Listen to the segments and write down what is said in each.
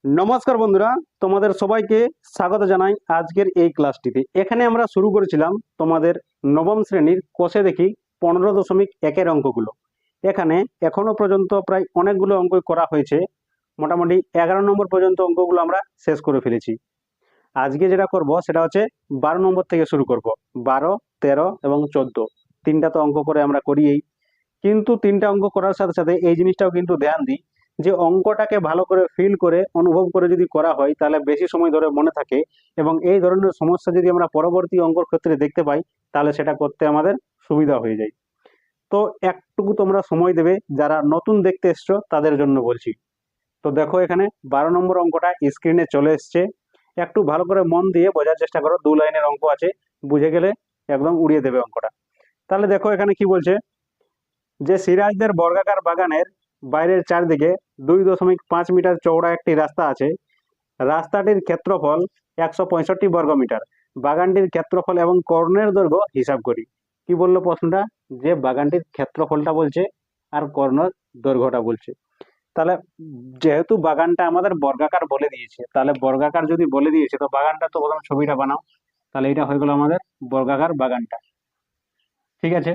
নমস্কার বন্ধুরা, তোমাদের সবাইকে স্বাগত জানাই আজকের এই ক্লাসটিতে। এখানে আমরা শুরু করেছিলাম তোমাদের নবম শ্রেণীর কোষে দেখি 15.1-এর অঙ্কগুলো। এখানে এখনো পর্যন্ত প্রায় অনেকগুলো অঙ্ক করা হয়েছে, মোটামুটি 11 নম্বর পর্যন্ত অঙ্কগুলো আমরা শেষ করে ফেলেছি। আজকে যেটা করব সেটা হচ্ছে 12 নম্বর থেকে শুরু করব। 12, 13 এবং 14 তিনটা তো অঙ্ক করে আমরা করিই, কিন্তু তিনটা অঙ্ক করার সাথে সাথে এই জিনিসটাও কিন্তু ধ্যান দিই যে অঙ্কটাকে ভালো করে ফিল করে অনুভব করে যদি করা হয় তাহলে বেশি সময় ধরে মনে থাকে, এবং এই ধরনের সমস্যা যদি আমরা পরবর্তী অঙ্কর ক্ষেত্রে দেখতে পাই তাহলে সেটা করতে আমাদের সুবিধা হয়ে যায়। তো একটুকু তোমরা সময় দেবে, যারা নতুন দেখতে এসছো তাদের জন্য বলছি। তো দেখো, এখানে 12 নম্বর অঙ্কটা স্ক্রিনে চলে এসছে। একটু ভালো করে মন দিয়ে বোঝার চেষ্টা করো, 2 লাইনের অঙ্ক আছে, বুঝে গেলে একদম উড়িয়ে দেবে অঙ্কটা। তাহলে দেখো এখানে কি বলছে, যে সিরাজদের বর্গাকার বাগানের বাইরের চারদিকে 2.5 মিটার চওড়া একটি রাস্তা আছে। রাস্তাটির ক্ষেত্রফল 165 বর্গমিটার। বাগানটির ক্ষেত্রফল এবং কর্ণের দৈর্ঘ্য হিসাব করি। কি বললো প্রশ্নটা, যে বাগানটির ক্ষেত্রফলটা বলছে আর কর্ণের দৈর্ঘ্যটা বলছে। তাহলে যেহেতু বাগানটা আমাদের বর্গাকার বলে দিয়েছে, তাহলে বর্গাকার যদি বলে দিয়েছে তো বাগানটা তো প্রথমে ছবিটা বানাও। তাহলে এটা হয়ে গেল আমাদের বর্গাকার বাগানটা। ঠিক আছে।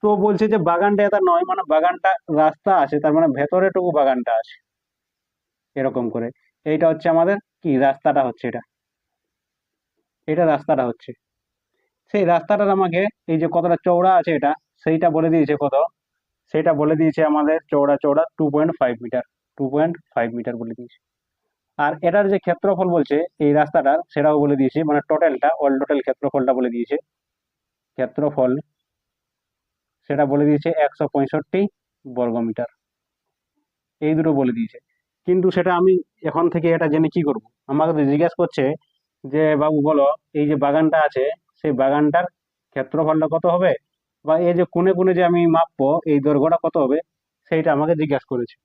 তো বলছে যে বাগানটা এটা নয়, মানে বাগানটা রাস্তা আছে, তার মানে ভেতরেটুকু বাগানটা আছে এরকম করে। এইটা হচ্ছে আমাদের কি রাস্তাটা হচ্ছে, এটা এটা রাস্তাটা হচ্ছে। সেই রাস্তাটার আমাকে এই যে কতটা চওড়া আছে এটা সেইটা বলে দিয়েছে কত, সেটা বলে দিয়েছে আমাদের চওড়া চওড়া 2.5 মিটার। 2.5 মিটার বলে দিয়েছে। আর এটার যে ক্ষেত্রফল বলছে এই রাস্তাটার সেটাও বলে দিয়েছে, মানে টোটালটা অল টোটাল ক্ষেত্রফলটা বলে দিয়েছে। ক্ষেত্রফল সেটা বলে দিয়েছে 165 বর্গমিটার। এই দুটো বলে দিয়েছে। কিন্তু সেটা আমি এখন থেকে এটা জেনে কি করব, আমাকে তো জিজ্ঞেস করছে যে বাবু বলো এই যে বাগানটা আছে সেই বাগানটার ক্ষেত্রফলটা কত হবে, বা এই যে কোণে কোণে যে আমি মাপবো এই দৈর্ঘ্যটা কত হবে, সেইটা আমাকে জিজ্ঞাসা করেছে।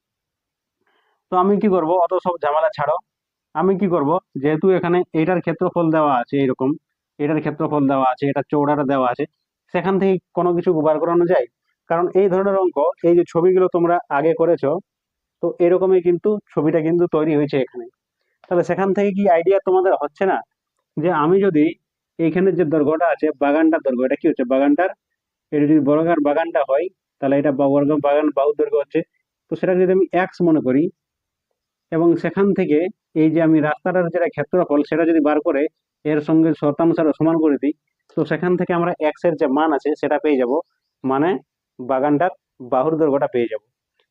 তো আমি কি করব, অত সব ঝামেলা ছাড়ো। আমি কি করব, যেহেতু এখানে এইটার ক্ষেত্রফল দেওয়া আছে এইরকম, এটার ক্ষেত্রফল দেওয়া আছে, এটা চৌড়াটা দেওয়া আছে, সেখান থেকে কোনো কিছু বার করানো যায়? কারণ এই ধরনের অঙ্ক, এই যে ছবিগুলো তোমরা আগে করেছো, তো এরকমই কিন্তু ছবিটা কিন্তু তৈরি হয়েছে এখানে। তাহলে সেখান থেকে কি আইডিয়া তোমাদের হচ্ছে না, যে আমি যদি এইখানে যে দৈর্ঘ্যটা আছে বাগানটার দৈর্ঘ্য, এটা কি হচ্ছে বাগানটার, এটা যদি বর্গাকার বাগানটা হয় তাহলে এটা বর্গ বাগান বাহুর দৈর্ঘ্য হচ্ছে। তো সেটা যদি আমি এক্স মনে করি, এবং সেখান থেকে এই যে আমি রাস্তাটার যেটা ক্ষেত্রফল সেটা যদি বার করে এর সঙ্গে শতাংশটা সমান করে দিই, তো সেখান থেকে আমরা এক্স এর যে মান আছে সেটা পেয়ে যাব, মানে বাগানটার বাহুর দৈর্ঘ্যটা পেয়ে যাব।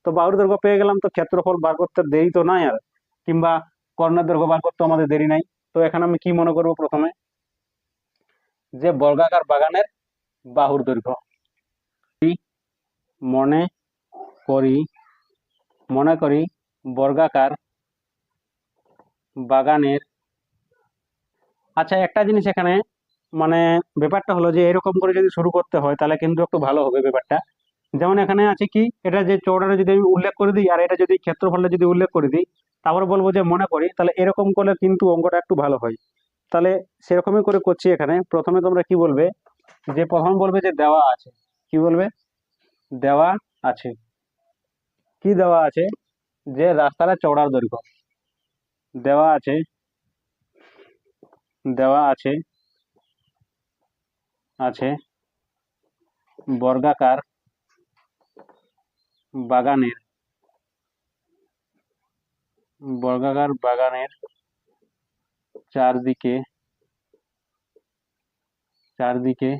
তো বাহুর দৈর্ঘ্য পেয়ে গেলাম, তো ক্ষেত্রফল বার করতে দেরি তো নাই আর, কিংবা কর্ণের দৈর্ঘ্য বার করতে আমাদের দেরি নাই। তো এখানে আমি কি মনে করব প্রথমে, যে বর্গাকার বাগানের বাহুর দৈর্ঘ্য মনে করি, মনে করি বর্গাকার বাগানের। আচ্ছা, একটা জিনিস এখানে, মানে ব্যাপারটা হলো যে এরকম করে যদি শুরু করতে হয় তাহলে কিন্তু একটু ভালো হবে ব্যাপারটা। যেমন এখানে আছে কি, এটা যে চৌড়াটা যদি আমি উল্লেখ করে দিই আর এটা যদি ক্ষেত্রফলটা যদি উল্লেখ করে দিই, তারপরে বলবো যে মনে করি, তাহলে এরকম করলে কিন্তু অঙ্কটা একটু ভালো হয়। তাহলে সেরকমই করে করছি। এখানে প্রথমে তোমরা কি বলবে, যে প্রথম বলবে যে দেওয়া আছে। কি বলবে, দেওয়া আছে। কি দেওয়া আছে, যে রাস্তাটা চওড়ার দৈর্ঘ্য দেওয়া আছে, দেওয়া আছে, আছে বর্গাকার বাগানের, বর্গাকার বাগানের চারদিকে, চারদিকে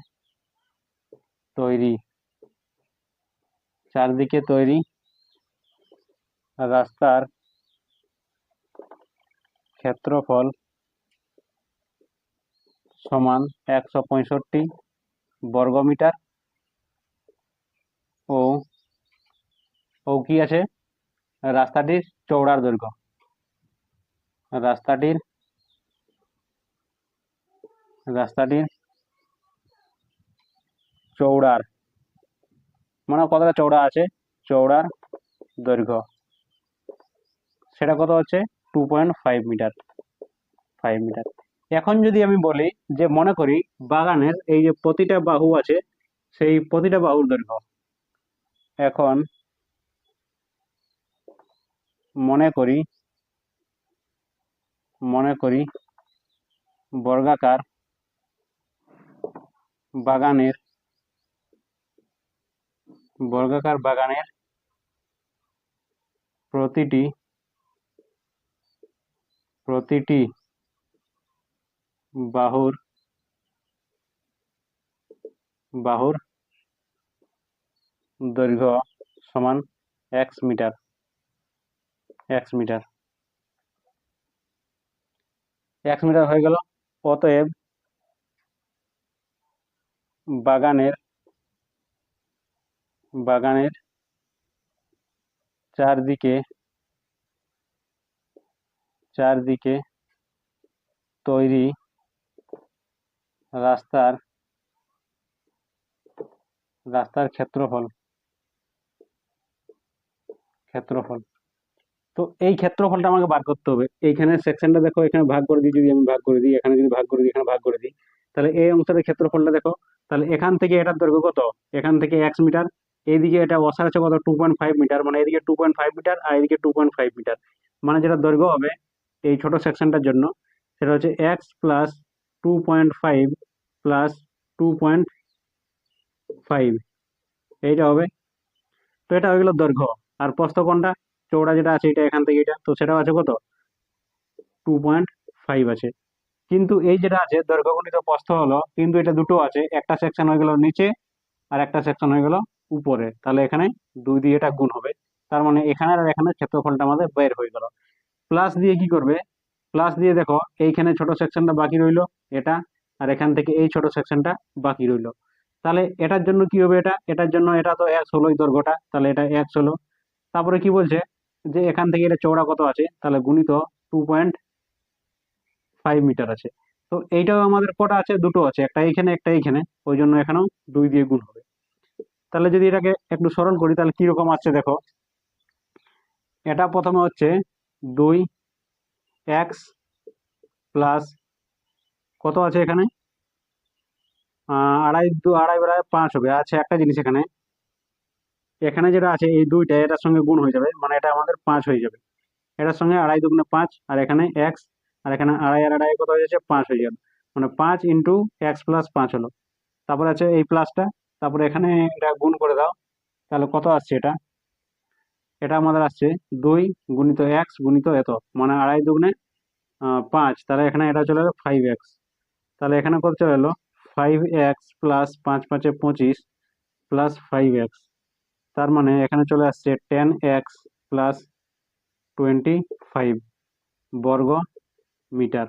তৈরি, চারদিকে তৈরি রাস্তার ক্ষেত্রফল সমান 165 বর্গমিটার। ও ও কি আছে, রাস্তাটির চওড়ার দৈর্ঘ্য, রাস্তাটির, রাস্তাটির চওড়ার, মানে কতটা চওড়া আছে, চওড়ার দৈর্ঘ্য সেটা কত হচ্ছে 2.5 মিটার, 5 মিটার। এখন যদি আমি বলি যে মনে করি বাগানের এই যে প্রতিটা বাহু আছে সেই প্রতিটা বাহুর দৈর্ঘ্য, এখন মনে করি মনে করি বর্গাকার বাগানের প্রতিটি বাহুর দৈর্ঘ্য সমান x মিটার। x মিটার হয়ে গেল। অতএব বাগানের চারদিকে তৈরি রাস্তার ক্ষেত্রফল। তো এই ক্ষেত্রফলটা আমাকে বার করতে হবে। এইখানে সেকশনটা দেখো, এখানে ভাগ করে দিই, যদি আমি ভাগ করে দিই, এখানে যদি ভাগ করে দিই, এখানে ভাগ করে দিই, তাহলে এই অংশের ক্ষেত্রফলটা দেখো। তাহলে এখান থেকে এটার দৈর্ঘ্য কত? এখান থেকে x মিটার, এইদিকে এটা বসার আছে কত? 2.5 মিটার, মানে এদিকে 2.5 মিটার আর এদিকে 2.5 মিটার। মানে যেটা দৈর্ঘ্য হবে এই ছোট সেকশনটার জন্য, সেটা হচ্ছে x প্লাস 2.5 প্লাস 2.5, এইটা হবে। তো এটা হয়ে গেল দৈর্ঘ্য। আর প্রস্থ কোনটা? চৌড়া যেটা আছে এটা, এখান থেকে এটা, তো সেটাও আছে কত? 2.5 আছে। কিন্তু এই যেটা আছে দৈর্ঘ্য গুণিত প্রস্থ হলো, কিন্তু এটা দুটো আছে, একটা সেকশন হয়ে গেল নিচে আর একটা সেকশন হয়ে গেল উপরে। তাহলে এখানে 2 দিয়ে এটা গুণ হবে। তার মানে এখানে আর এখানে ক্ষেত্রফলটা আমাদের বের হয়ে গেল। প্লাস দিয়ে কি করবে? প্লাস দিয়ে দেখো এইখানে ছোট সেকশনটা বাকি রইলো এটা, আর এখান থেকে এই ছোট সেকশনটা বাকি রইলো। তাহলে এটার জন্য কি হবে? এটার জন্য এটা তো x হলো এই দৈর্ঘ্যটা, তাহলে এটা x হলো। তারপরে কি বলছে যে এখান থেকে এটা চওড়া কত আছে, তাহলে গুণিত 2.5 মিটার আছে। তো এইটাও আমাদের কটা আছে? দুটো আছে, একটা এইখানে একটা এইখানে, ওই জন্য এখানেও 2 দিয়ে গুণ হবে। তাহলে যদি এটাকে একটু সরল করি তাহলে কিরকম আসছে দেখো। এটা প্রথমে হচ্ছে 2x প্লাস কত আছে এখানে, আড়াই, আড়াই বেড়ায় 5 হবে। আচ্ছা একটা জিনিস, এখানে এখানে যেটা আছে এই দুইটা এটার সঙ্গে গুণ হয়ে যাবে, মানে এটা আমাদের 5 হয়ে যাবে। এটার সঙ্গে আড়াই দুগুণে 5, আর এখানে x, আর এখানে আড়াই আর আড়াই কত হয়ে যাচ্ছে? 5 হয়ে যাবে। মানে 5 ইন্টু x প্লাস 5 হলো। তারপরে আছে এই প্লাসটা, তারপরে এখানে এটা গুণ করে দাও, তাহলে কত আসছে এটা? এটা আমাদের আসছে 2 গুণিত x গুণিত এত, মানে আড়াই দুগুণে 5, তাহলে এখানে এটা চলে এলো 5x। তাহলে এখানে কত চলে এলো? 5x plus 5 5 25 plus 5x। তার মানে এখানে চলে আসছে 10x প্লাস 25 বর্গ মিটার।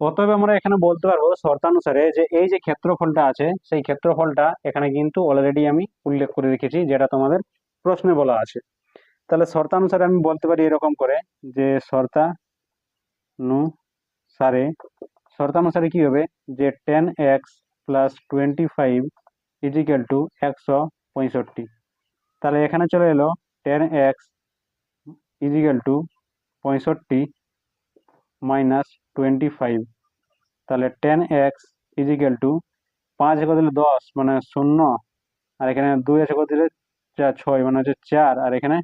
অতএব আমরা এখানে বলতে পারবো শর্তানুসারে যে এই যে ক্ষেত্রফলটা আছে সেই ক্ষেত্রফলটা এখানে কিন্তু অলরেডি আমি উল্লেখ করে রেখেছি, যেটা তোমাদের প্রশ্নে বলা আছে। তাহলে শর্তানুসারে আমি বলতে পারি এরকম করে যে শর্তানুসারে কি হবে যে 10x প্লাস 25 ইজিক্যাল টু 165। তাহলে এখানে চলে এলো 10x ইজিক্যাল টু 65 মাইনাস 25। তাহলে 10x ইজিক্যাল টু 5 কত দিলে 10, মানে 0, আর এখানে 2 আছে কত দিলে 6, মানে হচ্ছে 4, আর এখানে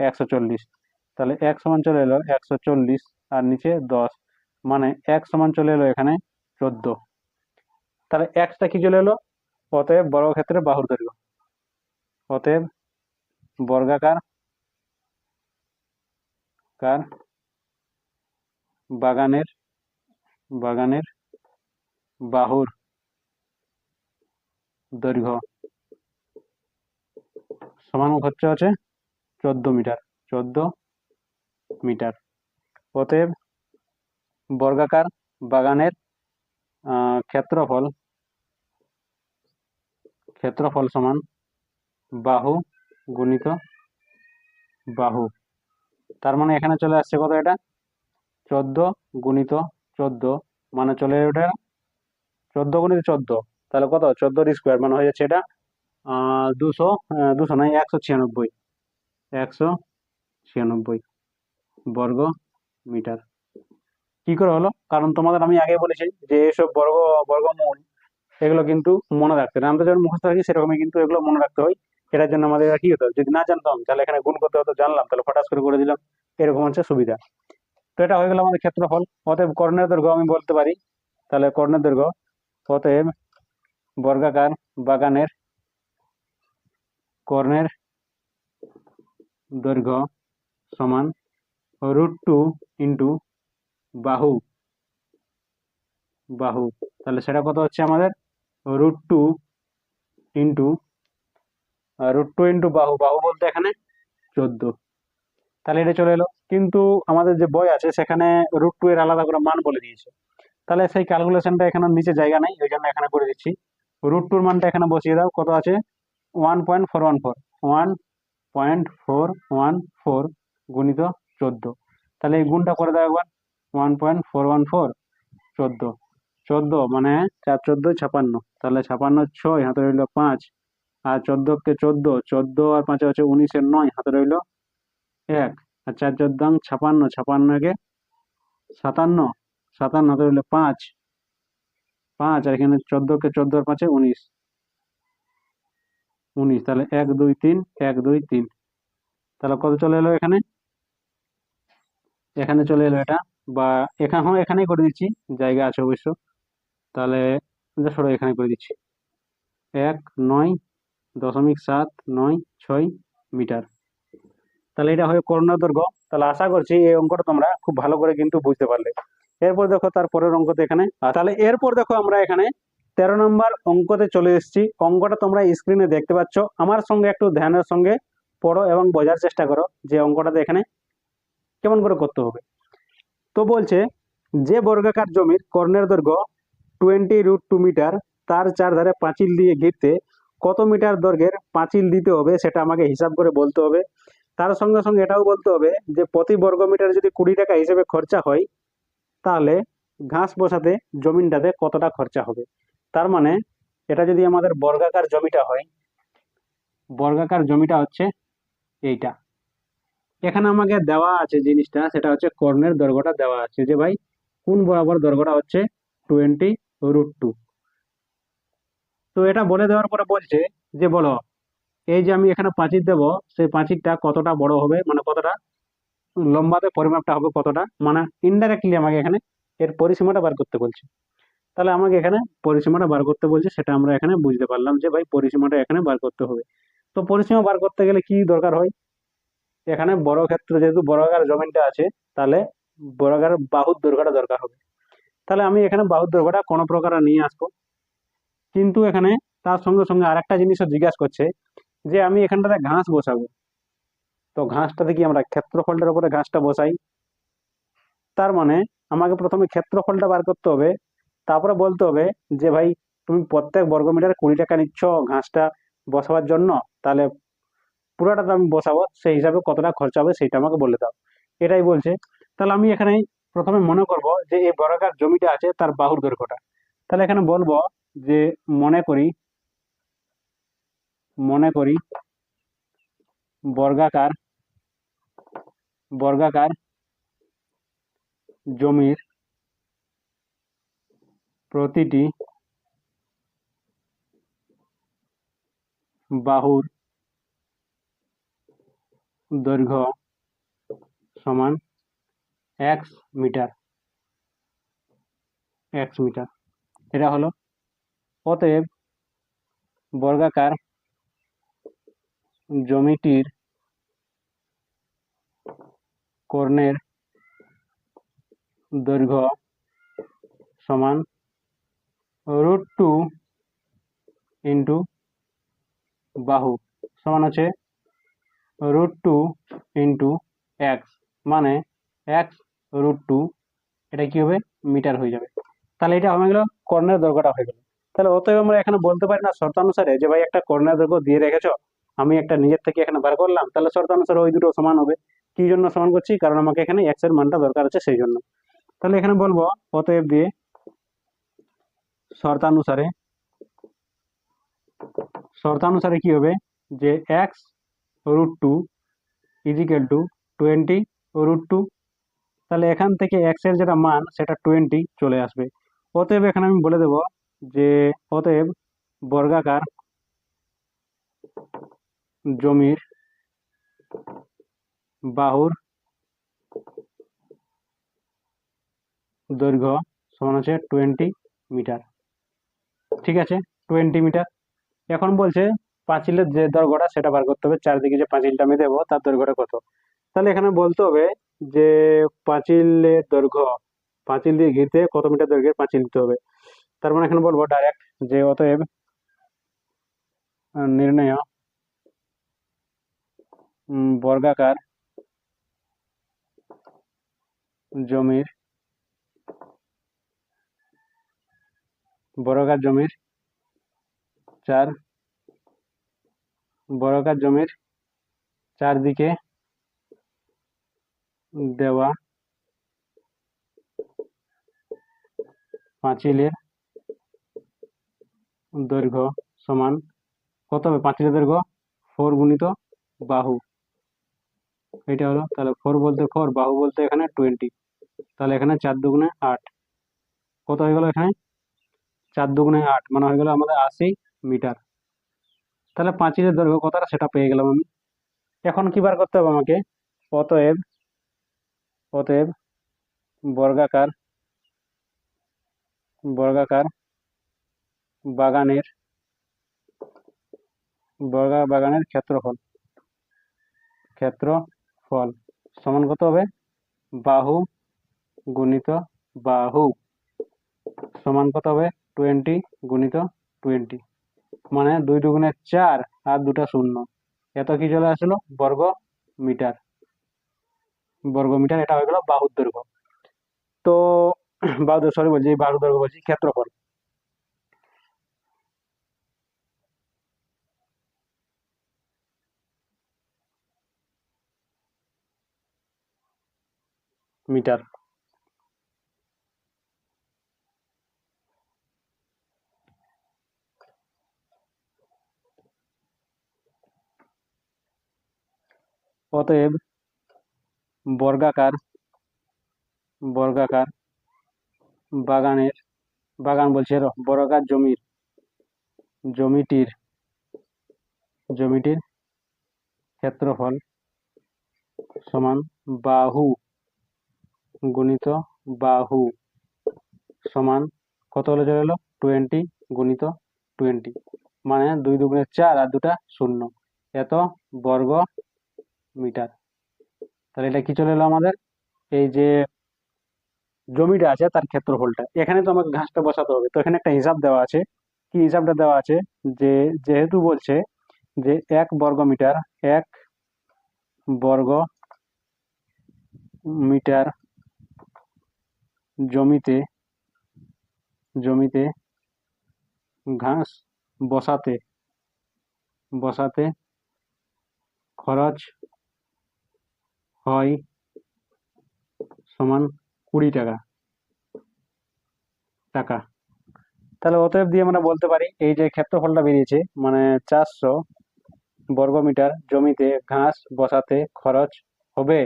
140। তাহলে x সমান চলে এলো 140 আর নিচে 10, মানে x সমান চলে এলো এখানে 14। তাহলে xটা কি চলে এলো? অতএব বর্গক্ষেত্রের বাহুর দৈর্ঘ্য। অতএব বর্গাকার বাগানের বাহুর দৈর্ঘ্য সমান হচ্ছে 14 মিটার। 14 মিটার। অতএব বর্গাকার বাগানের ক্ষেত্রফল সমান বাহু গুণিত বাহু। তার মানে এখানে চলে আসছে কত? এটা 14 গুণিত 14, মানে চলে ওটা 14 গুণিত 14, তাহলে কত? 14 স্কোয়ার, মানে হয়ে যাচ্ছে এটা 200 নয় 196 বর্গ মিটার। কি করে হলো? কারণ তোমাদের আমি আগে বলেছি যে এসব বর্গমূল এগুলো কিন্তু মনে রাখতে হবে। আমরা যেমন মুখস্থ রাখি সেরকমই কিন্তু এগুলো মনে রাখতে হয়। এটার জন্য আমাদের কি হতো, যদি না জানতাম তাহলে এখানে গুণ করতে হতো, জানলাম তাহলে ফটাস করে দিলাম, এরকম হচ্ছে সুবিধা। তো এটা হয়ে গেল আমাদের ক্ষেত্রফল। অতএব কর্ণের দৈর্ঘ্য আমি বলতে পারি, তাহলে কর্ণের দৈর্ঘ্য, অতএব বর্গাকার বাগানের কর্ণের দৈর্ঘ্য সমান √2 ইন্টু বাহু, তাহলে সেটা কত হচ্ছে আমাদের √2 ইন্টু বাহু বলতে এখানে 14। তাহলে এটা চলে এলো, কিন্তু আমাদের যে বই আছে সেখানে √2 এর আলাদা করে মান বলে দিয়েছে। তাহলে সেই ক্যালকুলেশনটা এখানে নিচে জায়গা নেই, ওই জন্য এখানে করে দিচ্ছি। √2 এর মানটা এখানে বসিয়ে দাও, কত আছে 1.414 গুণিত 14। তাহলে এই গুণটা করে দাও একবার, 1.414 14 মানে 4 × 14 = 56। তাহলে 56 6 হাতে রইল 5, আর 14 কে 14, 14 আর 5 হচ্ছে 19 এর 9, হাতে রইল 1, আর 4 × 4 = 56, 56 কে 57, 57 হাতে রইল 5, আর এখানে 14 কে 14 আর 5 19, তাহলে 1 2 3 1 2 3। তাহলে কত চলে এলো এখানে, চলে এলো এটা, বা এখানেই করে দিচ্ছি, জায়গা আছে অবশ্য। তাহলে সরো এখানে করে দিচ্ছি, 1.9.796 মিটার। তাহলে এটা হয় কর্ণের দৈর্ঘ্য। তাহলে আশা করছি এই অঙ্কটা তোমরা খুব ভালো করে কিন্তু বুঝতে পারলে। এরপর দেখো তার পরের অঙ্কতে এখানে, তাহলে এরপর দেখো আমরা এখানে 13 নম্বর অঙ্কতে চলে এসেছি। অঙ্কটা তোমরা স্ক্রিনে দেখতে পাচ্ছ, আমার সঙ্গে একটু ধ্যানের সঙ্গে পড়ো এবং বোঝার চেষ্টা করো যে অঙ্কটাতে এখানে কেমন করে করতে হবে। তো বলছে যে বর্গাকার জমির কর্ণের দৈর্ঘ্য 20 √2 মিটার, তার চারধারে পাঁচিল দিয়ে ঘিরতে কত মিটার দৈর্ঘ্যের পাঁচিল দিতে হবে সেটা আমাকে হিসাব করে বলতে হবে। তার সঙ্গে সঙ্গে এটাও বলতে হবে যে প্রতি বর্গ মিটার যদি 20 টাকা হিসেবে খরচা হয়, তাহলে ঘাস বসাতে জমিনটাতে কতটা খরচা হবে। তার মানে এটা যদি আমাদের বর্গাকার জমিটা হয়, বর্গাকার জমিটা হচ্ছে এইটা। এখানে আমাকে দেওয়া আছে জিনিসটা, সেটা হচ্ছে কর্ণের দৈর্ঘ্যটা দেওয়া আছে, যে ভাই কোন বরাবর দৈর্ঘ্যটা হচ্ছে 20 √2। তো এটা বলে দেওয়ার পরে বলছে যে বলো এই যে আমি এখানে পাঁচিল দেবো, সেই পাঁচিলটা কতটা বড় হবে, মানে কতটা লম্বাতে পরিমাপটা হবে কতটা, মানে ইনডাইরেক্টলি আমাকে এখানে এর পরিসীমাটা বার করতে বলছে। তাহলে আমাকে এখানে পরিসীমাটা বার করতে বলছে, সেটা আমরা এখানে বুঝতে পারলাম যে ভাই পরিসীমাটা এখানে বার করতে হবে। তো পরিসীমা বার করতে গেলে কি দরকার হয়, এখানে বড় ক্ষেত্রে যেহেতু বর্গাকার জমিনটা আছে, তাহলে বর্গাকার বাহুর দৈর্ঘ্যটা দরকার হবে। তাহলে আমি এখানে বাহুর দৈর্ঘ্যটা কোনো প্রকার নিয়ে আসবো, কিন্তু এখানে তার সঙ্গে সঙ্গে আরেকটা জিনিসও জিজ্ঞাসা করছে যে আমি এখানটাতে ঘাস বসাবো। তো ঘাসটাতে কি আমরা ক্ষেত্রফলটার উপরে ঘাসটা বসাই, তার মানে আমাকে প্রথমে ক্ষেত্রফলটা বার করতে হবে, তারপরে বলতে হবে যে ভাই তুমি প্রত্যেক বর্গমিটারে 20 টাকা নিচ্ছ ঘাসটা বসাবার জন্য, তাহলে পুরোটা তো আমি বসাবো, সেই হিসাবে কতটা খরচা হবে সেটা আমাকে বলে দাও, এটাই বলছে। তাহলে আমি এখানে প্রথমে মনে করব যে এই বর্গাকার জমিটা আছে তার বাহুর দৈর্ঘ্যটা। তাহলে এখানে বলবো যে মনে করি বর্গাকার জমির প্রতিটি বাহুর দৈর্ঘ্য সমান x মিটার, এটা হলো। অতএব বর্গাকার জমিটির কর্ণের দৈর্ঘ্য সমান √2 ইন্টু বাহু সমান হচ্ছে √2 ইন্টু এক্স, মানে x√2, এটা কি হবে মিটার হয়ে যাবে। তাহলে এটা হয়ে গেল কর্ণের দৈর্ঘ্যটা হয়ে গেল। তাহলে অতএব আমরা এখানে বলতে পারি না শর্তানুসারে যে ভাই একটা কর্ণের দৈর্ঘ্য দিয়ে রেখেছো, আমি একটা নিজের থেকে এখানে বার করলাম, তাহলে শর্তানুসারে ওই দুটো সমান হবে। কি জন্য সমান করছি, কারণ আমাকে এখানে এক্স এর মানটা দরকার আছে সেই জন্য। তাহলে এখানে বলবো অতএব দিয়ে শর্তানুসারে কি হবে যে x√2 = 20 √2। তাহলে এখান থেকে x এর যেটা মান সেটা 20 চলে আসবে। অতএব এখানে আমি বলে দেব যে অতএব বর্গাকার জমির বাহুর দৈর্ঘ্য সমান হচ্ছে 20 মিটার। ঠিক আছে, 20 মিটার। এখন বলছে পাঁচিলের যে দৈর্ঘ্যটা সেটা বার করতে হবে, চারদিকে যে পাঁচিলটা আমি দেবো তার দৈর্ঘ্যটা কত। তাহলে এখানে বলতে হবে যে পাঁচিলের দৈর্ঘ্য, পাঁচিল দিয়ে ঘিরতে কত মিটার দৈর্ঘ্যের পাঁচিল দিতে হবে। তার মানে এখানে বলবো ডাইরেক্ট যে অতএব নির্ণয় বর্গাকার জমির চার বর্গাকার জমির চারদিকে দেওয়া পাঁচিলের দৈর্ঘ্য সমান কত হবে, পাঁচিলের দৈর্ঘ্য 4 গুণিত বাহু। এটা হলো, তাহলে 4 বলতে 4, বাহু বলতে এখানে 20। তাহলে এখানে 4 দুগুণে 8, কত হয়ে গেল এখানে 4 দুগুণে 8 মানে হয়ে গেল আমাদের 80 মিটার। তাহলে পাঁচিলের দৈর্ঘ্য কতটা সেটা পেয়ে গেলাম আমি। এখন কি বার করতে হবে আমাকে, অতএব অতএব বর্গাকার বর্গাকার বাগানের বাগানের ক্ষেত্রফল সমান কত হবে, বাহু গুণিত বাহু সমান কত হবে 20 গুণিত 20, মানে 2 দুগুণে 4 আর 2টা শূন্য, এত কি চলে আসলো বর্গ মিটার। এটা হয়ে গেল বাহুর দৈর্ঘ্য। তো বাহুর সরি বলছি, বাহুর দৈর্ঘ্য বলছি, ক্ষেত্রফল। মিটার। অতএব বর্গাকার বাগান বলছে বর্গাকার জমিটির ক্ষেত্রফল সমান বাহু গুণিত বাহু সমান কত হলে চলে এলো 20 গুণিত 20, মানে 2 দুগুণে 4 আর 2টা শূন্য, এত বর্গ মিটার। তাহলে এটা কি চলে এলো আমাদের, এই যে জমিটা আছে তার ক্ষেত্রফলটা। এখানে তো আমাকে ঘাসটা বসাতে হবে, তো এখানে একটা হিসাব দেওয়া আছে। কি হিসাবটা দেওয়া আছে, যে যেহেতু বলছে যে 1 বর্গ মিটার জমিতে ঘাস বসাতে খরচ হয় সমান 20 টাকা। তাহলে অতএব দিয়ে আমরা বলতে পারি এই যে ক্ষেত্রফলটা বেরিয়েছে, মানে 400 বর্গমিটার জমিতে ঘাস বসাতে খরচ হবে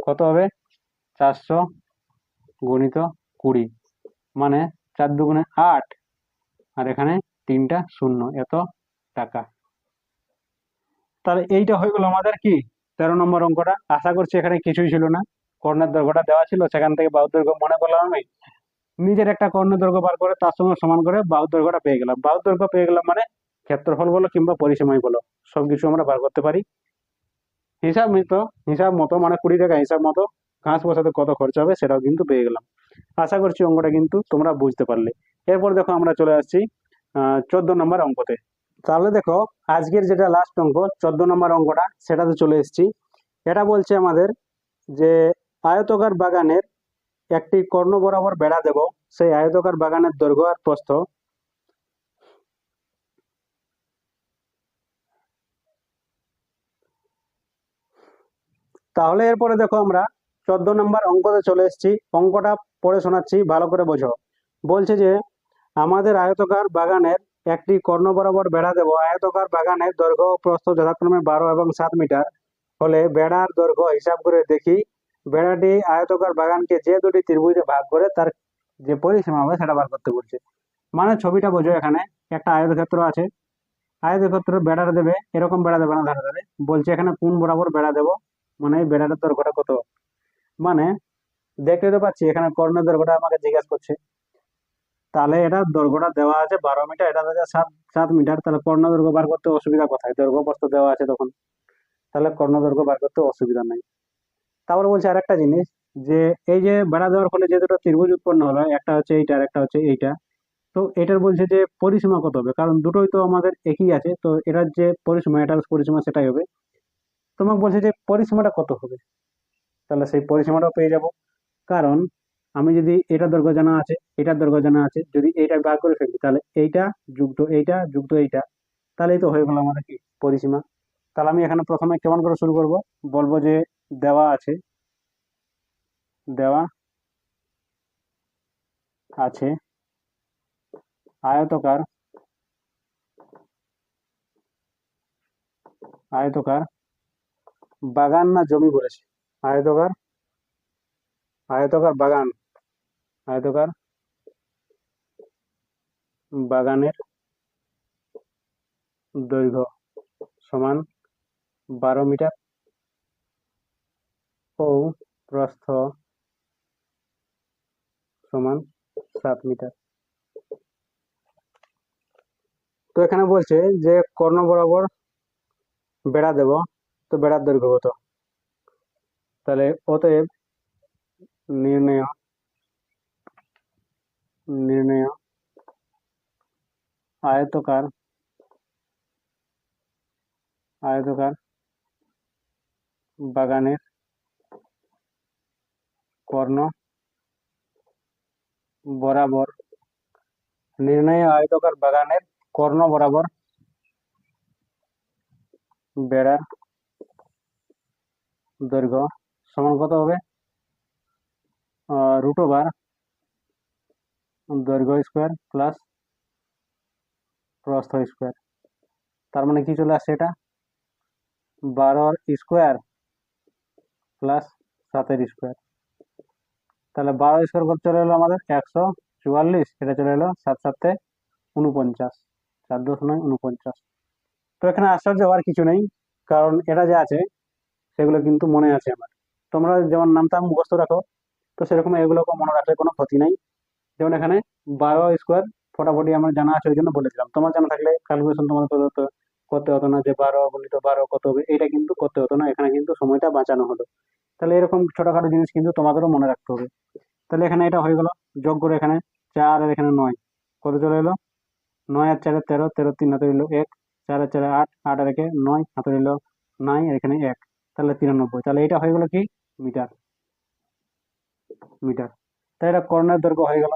কত হবে, 400 গুণিত 20, মানে 4 দুগুণে 8 আর এখানে 3টা শূন্য, এত টাকা। তাহলে এইটা হয়ে গেল আমাদের কি 13 নম্বর অঙ্কটা। আশা করছি এখানে কিছুই ছিল না, কর্ণের দৈর্ঘ্যটা দেওয়া ছিল, সেখান থেকে বাহুর দৈর্ঘ্য মনে করলাম আমি, নিজের একটা কর্ণের দৈর্ঘ্য বার করে তার সঙ্গে সমান করে বাহুর দৈর্ঘ্যটা পেয়ে গেলাম। বাহুর দৈর্ঘ্য পেয়ে গেলাম মানে ক্ষেত্রফল বলো কিংবা পরিসীমাই বলো, সবকিছু আমরা বার করতে পারি। হিসাব মতো মানে 20 টাকা হিসাব মতো ঘাস বসাতে কত খরচ হবে সেটাও কিন্তু পেয়ে গেলাম। আশা করছি অঙ্কটা কিন্তু তোমরা বুঝতে পারলে। এরপর দেখো আমরা চলে আসছি 14 নম্বর অঙ্কতে। তাহলে দেখো আজকের যেটা লাস্ট অঙ্ক 14 নম্বর অঙ্কটা, সেটাতে চলে এসেছি। এটা বলছে আমাদের যে আয়তকার বাগানের একটি কর্ণ বরাবর বেড়া দেব, সেই আয়তকার বাগানের দৈর্ঘ্য আর প্রস্থ তাহলে এরপরে দেখো আমরা 14 নম্বর অঙ্কতে চলে এসেছি। অঙ্কটা পড়ে শোনাচ্ছি, ভালো করে বোঝো। বলছে যে আমাদের আয়তকার বাগানের একটি কর্ণ বরাবর বেড়া দেব, আয়তকার বাগানের দৈর্ঘ্য ও প্রস্থ যথাক্রমে 12 এবং 7 মিটার হলে বেড়ার দৈর্ঘ্য হিসাব করে দেখি বেড়াটি আয়তকার বাগানকে যে দুটি ত্রিভুজে ভাগ করে তার যে পরিসীমা হবে সেটা বার করতে বলছে। মানে ছবিটা বোঝো, এখানে একটা আয়তক্ষেত্র আছে, আয়তক্ষেত্র বেড়া দেবে, এরকম বেড়া দেবে না ধারে ধারে, বলছে এখানে কোন বরাবর বেড়া দেবো, মানে এই বেড়াটার দৈর্ঘ্যটা কত, মানে দেখতে তো পাচ্ছি এখানে কর্ণের দৈর্ঘ্যটা আমাকে জিজ্ঞেস করছে, তাহলে এটা দৈর্ঘ্যটা দেওয়া আছে 12 মিটার, এটা আছে 7 মিটার, তাহলে কর্ণ দৈর্ঘ্য বার করতে অসুবিধা কোথায়? দৈর্ঘ্য প্রস্থ দেওয়া আছে তখন, তাহলে কর্ণ দৈর্ঘ্য বার করতে অসুবিধা নাই। তারপরে বলছে আরেকটা জিনিস, যে এই যে বেড়া দেওয়ার ফলে যে দুটো ত্রিভুজ উৎপন্ন হলো, একটা হচ্ছে এইটা আর একটা হচ্ছে এইটা, তো এটার বলছে যে পরিসীমা কত হবে, কারণ দুটোই তো আমাদের একই আছে, তো এটার যে পরিসীমা, এটার পরিসীমা সেটাই হবে। তোমাকে বলছে যে পরিসীমাটা কত হবে, তাহলে সেই পরিসীমাটাও পেয়ে যাব। কারণ আমি যদি এটার দৈর্ঘ্য জানা আছে, এটার দৈর্ঘ্য জানা আছে, যদি এইটা বার করে ফেলি, তাহলে এইটা যুক্ত এইটা যুক্ত এইটা, তাহলেই তো হয়ে গেল আমাদের কি পরিসীমা। তাহলে আমি এখানে প্রথমে কেমন করে শুরু করব, বলবো যে দেওয়া আছে, দেওয়া আছে আয়তকার, আয়তকার বাগান না জমি বলেছে, আয়তকার, আয়তকার বাগান, আয়তকার বাগানের দৈর্ঘ্য সমান 12 মিটার ও প্রস্থ সমান 7 মিটার। তো এখানে বলছে যে কর্ণ বরাবর বেড়া দেব, তো বেড়ার দৈর্ঘ্য কত, তাহলে অতএব নির্ণয়, নির্ণয় আয়তকার, আয়তকার বাগানের কর্ণ বরাবর, নির্ণয় আয়তকার বাগানের কর্ণ বরাবর বেড়ার দৈর্ঘ্য সমান কত হবে, √, দৈর্ঘ্য স্কোয়ার প্লাস প্রস্থ স্কোয়ার। তার মানে কি চলে আসছে, এটা 12 স্কোয়ার প্লাস 7 স্কোয়ার। তাহলে 12 স্কোয়ার কত চলে এলো আমাদের 144, এটা চলে এলো 7 7 49, 4 দশমিক 49। তো এখানে আশ্চর্য হওয়ার কিছু নেই, কারণ এটা যে আছে সেগুলো কিন্তু মনে আছে আমার। তোমরা যেমন নামটা মুখস্থ রাখো, তো সেরকম এগুলোকে মনে রাখলে কোনো ক্ষতি নাই। যেমন এখানে 12 স্কোয়ার ফটাফটি আমার জানা আছে, ওই জন্য বলেছিলাম। তোমার জানা থাকলে ক্যালকুলেশন তোমার করতে হতো না, যে 12 × 12 কত হবে, এটা কিন্তু করতে হতো না, এখানে কিন্তু সময়টা বাঁচানো হলো। তাহলে এরকম ছোটখাটো জিনিস কিন্তু তোমাদেরও মনে রাখতে হবে। তাহলে এখানে এটা হয়ে গেল, যোগ করে এখানে 4 আর এখানে 9, কত চলে এলো, 9 আর 4 13, 13 3 হাতে রইলো 1, 4 আর 4 8, 8 আর 1 9 হাতে রইলো 9, আর এখানে 1, তাহলে 93। তাহলে এটা হয়ে গেল কি মিটার, মিটার। তাই এটা কর্ণের দৈর্ঘ্য হয়ে গেল।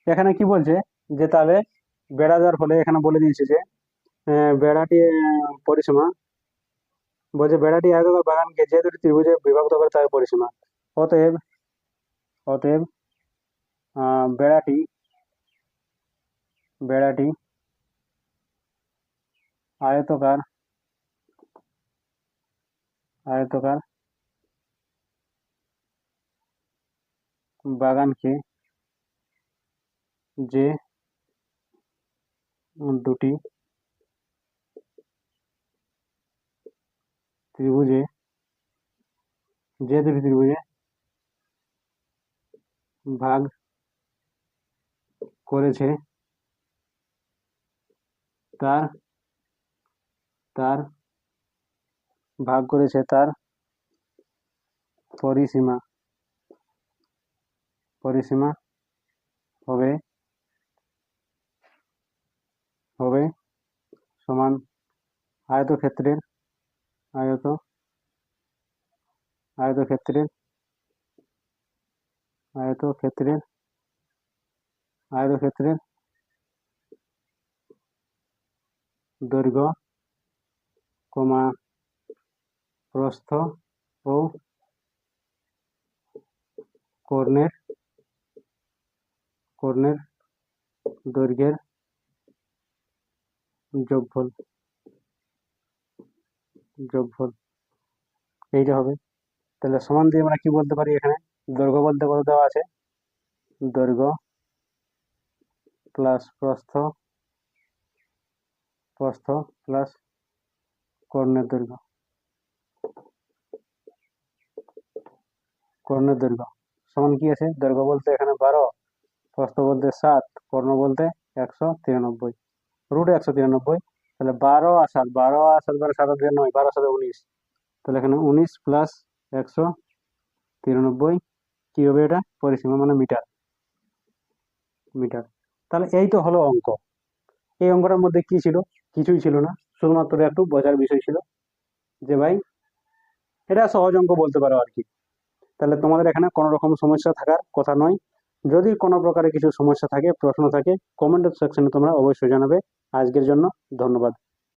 এখানে কি বলছে, যে তাহলে বেড়া দেওয়ার ফলে এখানে বলে দিয়েছে যে বেড়াটি পরিসীমা, বলছে বেড়াটি আয়তাকার বাগানকে যে দুটি ত্রিভুজে বিভক্ত করে তার পরিসীমা। অতএব, অতএব বেড়াটি, বেড়াটি আয়তকার, আয়তকার বাগানকে যে দুটি ত্রিভুজে, যে দুটি ত্রিভুজে ভাগ করেছে তার, তার ভাগ করেছে তার পরিসীমা, পরিসীমা হবে, হবে সমান আয়তক্ষেত্রের, আয়ত, আয়তক্ষেত্রের, আয়তক্ষেত্রের, আয়তক্ষেত্রের দৈর্ঘ্য কমা প্রস্থ ও কর্ণের, কর্ণের দৈর্ঘ্যের যোগফল, যোগফল এইটা হবে। তাহলে সমান দিয়ে আমরা কি বলতে পারি, এখানে দৈর্ঘ্য বলতে কত দেওয়া আছে, দৈর্ঘ্য প্লাস প্রস্থ, প্রস্থ প্লাস কর্ণের দৈর্ঘ্য, কর্ণের দৈর্ঘ্য সমান কি আছে, দৈর্ঘ্য বলতে এখানে 12, প্রস্থ বলতে 7, কর্ণ বলতে 193, রুট 193। তাহলে 12 আর 7, 12 তাহলে এখানে 19 প্লাস 193 কি হবে, এটা পরিসীমা মানে মিটার। মিটার। তাহলে এই তো হলো অঙ্ক। এই অঙ্কটার মধ্যে কি ছিল, কিছুই ছিল না, শুধুমাত্র একটু বোঝার বিষয় ছিল যে ভাই এটা সহজ অঙ্ক বলতে পারো আর কি। তাহলে তোমাদের এখানে কোনো রকম সমস্যা থাকার কথা নয়। যদি কোনো প্রকারে কিছু সমস্যা থাকে, প্রশ্ন থাকে, কমেন্ট সেকশনে তোমরা অবশ্যই জানাবে। আজকের জন্য ধন্যবাদ।